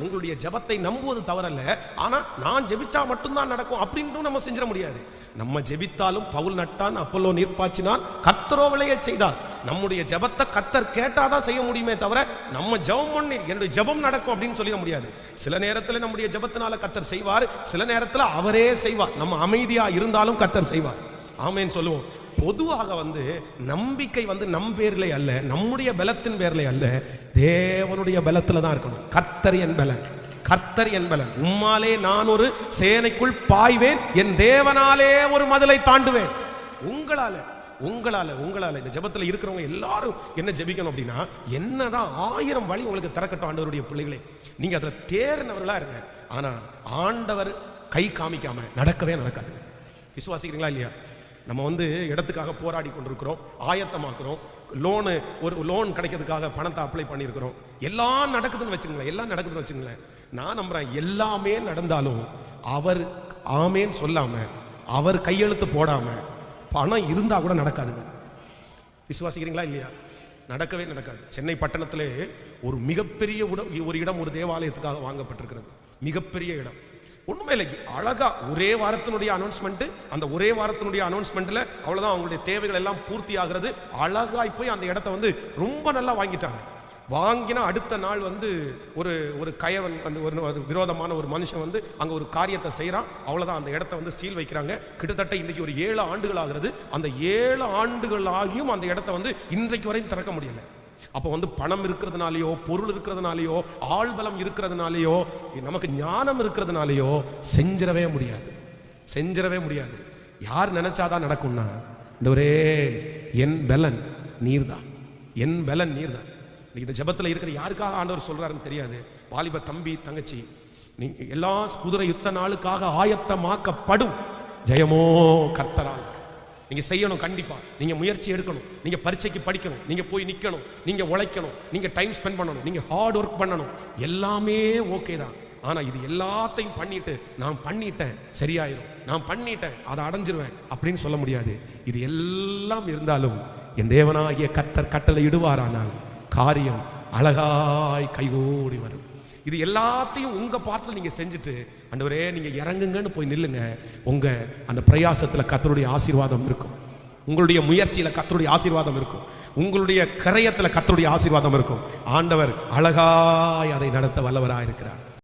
உங்களுடைய ஜெபத்தை நம்புவது தவறல்ல. ஆனா நான் ஜெபிச்சா மட்டும்தான் நடக்கும் அப்படின்னு நம்ம செஞ்சிட முடியாது. நம்ம ஜெபித்தாலும் பவுல் நட்டான், அப்போலோ நீர்ப்பாய்ச்சினான், கர்த்தரோ விளைய செய்தார். நம்முடைய ஜெபத்தை கர்த்தர் கேட்டாதான் செய்ய முடியுமே தவிர நம்ம ஜெபம் பண்ணி என்னுடைய ஜெபம் நடக்கும் அப்படின்னு சொல்லிட முடியாது. சில நேரத்தில் நம்முடைய ஜெபத்தினால கர்த்தர் செய்வார், சில நேரத்தில் அவரே செய்வார். நம்ம அமைதியா இருந்தாலும் கர்த்தர் செய்வார். ஆமென் சொல்லுவோம். பொதுவாக நம்பிக்கை நம் பேர்ல அல்ல, நம்முடைய பலத்தின் பேர்ல அல்ல, தேவனுடைய பலத்துல தான் இருக்கணும். கர்த்தர் என் பலன், கர்த்தர் என் பலன். உம்மாலே நான் ஒரு சேனைக்குள் பாய்வேன், என் தேவனாலே ஒரு மதிலை தாண்டுவேன். உங்களால உங்களால உங்களால இந்த ஜெபத்துல இருக்கிறவங்க எல்லாரும் என்ன ஜெபிக்கணும் அப்படின்னா, என்னதான் 1000 வழி உங்களுக்கு திறக்கட்டும் ஆண்டவருடைய பிள்ளைகளே, நீங்க அதுல தேர்னவர்களா இருங்க. ஆனா ஆண்டவர் கை காமிக்காம நடக்கவே நடக்காது. விசுவாசிக்கிறீங்களா இல்லையா? நம்ம இடத்துக்காக போராடி கொண்டிருக்கிறோம், ஆயத்தமாக்குறோம், ஒரு லோன் கிடைக்கிறதுக்காக பணத்தை அப்ளை பண்ணியிருக்கிறோம். எல்லாம் நடக்குதுன்னு வச்சுங்களேன், எல்லாம் நடக்குதுன்னு வச்சுங்களேன். நான் நம்புறேன் எல்லாமே நடந்தாலும் அவர் ஆமேன்னு சொல்லாம, அவர் கையெழுத்து போடாம பணம் இருந்தா கூட நடக்காதுங்க. விசுவாசிக்கிறீங்களா இல்லையா? நடக்கவே நடக்காது. சென்னை பட்டணத்திலே ஒரு மிகப்பெரிய ஒரு இடம் ஒரு தேவாலயத்துக்காக வாங்கப்பட்டிருக்கிறது. மிகப்பெரிய இடம், ஒண்ணுமே இல்லை, அழகா ஒரே வாரத்தினுடைய அனௌன்ஸ்மெண்ட். அந்த ஒரே வாரத்தினுடைய அனௌன்ஸ்மெண்ட்ல அவ்வளவுதான் அவங்களுடைய தேவைகள் எல்லாம் பூர்த்தி ஆகிறது. அழகாய் போய் அந்த இடத்தை ரொம்ப நல்லா வாங்கிட்டாங்க. வாங்கினா அடுத்த நாள் ஒரு கயவன் ஒரு விரோதமான ஒரு மனுஷன் அங்க ஒரு காரியத்தை செய்யறான். அவ்வளவுதான், அந்த இடத்தை சீல் வைக்கிறாங்க. கிட்டத்தட்ட இன்னைக்கு ஒரு 7 ஆண்டுகள் ஆகிறது. அந்த 7 ஆண்டுகள் ஆகியும் அந்த இடத்தை இன்றைக்கு வரையும் திறக்க முடியல. அப்போ பணம் இருக்கிறதுனாலயோ, பொருள் இருக்கிறதுனாலயோ, ஆள் பலம் இருக்கிறதுனாலயோ, நமக்கு ஞானம் இருக்கிறதுனாலயோ செஞ்சிடவே முடியாது, செஞ்சிடவே முடியாது. யார் நினைச்சாதான் நடக்கும்னா, ஒரே என் பலன் நீர்தான், என் பலன் நீர்தான். இந்த ஜெபத்தில் இருக்கிற யாருக்காக ஆண்டவர் சொல்றாருன்னு தெரியாது. வாலிப தம்பி தங்கச்சி, நீங்க எல்லா குதிரை யுத்த நாளுக்காக ஆயத்தமாக்கப்படும், ஜெயமோ கர்த்தரால். நீங்க செய்யணும், கண்டிப்பா நீங்க முயற்சி எடுக்கணும், நீங்க பரீட்சைக்கு படிக்கணும், நீங்க போய் நிக்கணும், நீங்க உழைக்கணும், நீங்க டைம் ஸ்பெண்ட் பண்ணணும், நீங்க ஹார்ட் ஒர்க் பண்ணணும். எல்லாமே ஓகே தான். ஆனா இது எல்லாத்தையும் பண்ணிட்டு நான் பண்ணிட்டேன் சரியாயிரும், நான் பண்ணிட்டேன் அதை அடைஞ்சிருவேன் அப்படின்னு சொல்ல முடியாது. இது எல்லாம் இருந்தாலும் என் தேவனாகிய கர்த்தர் கட்டளை இடுவாரானால் காரியம் அழகாய் கைகூடி வரும். இது எல்லாத்தையும் உங்க பார்ட்ல நீங்க செஞ்சுட்டு, ஆண்டவரே நீங்க இறங்குங்கன்னு போய் நில்லுங்க. உங்க அந்த பிரயாசத்துல கர்த்தருடைய ஆசீர்வாதம் இருக்கும், உங்களுடைய முயற்சியில கர்த்தருடைய ஆசீர்வாதம் இருக்கும், உங்களுடைய கரையத்துல கர்த்தருடைய ஆசீர்வாதம் இருக்கும். ஆண்டவர் அழகாய் அதை நடத்த வல்லவராய் இருக்கிறார்.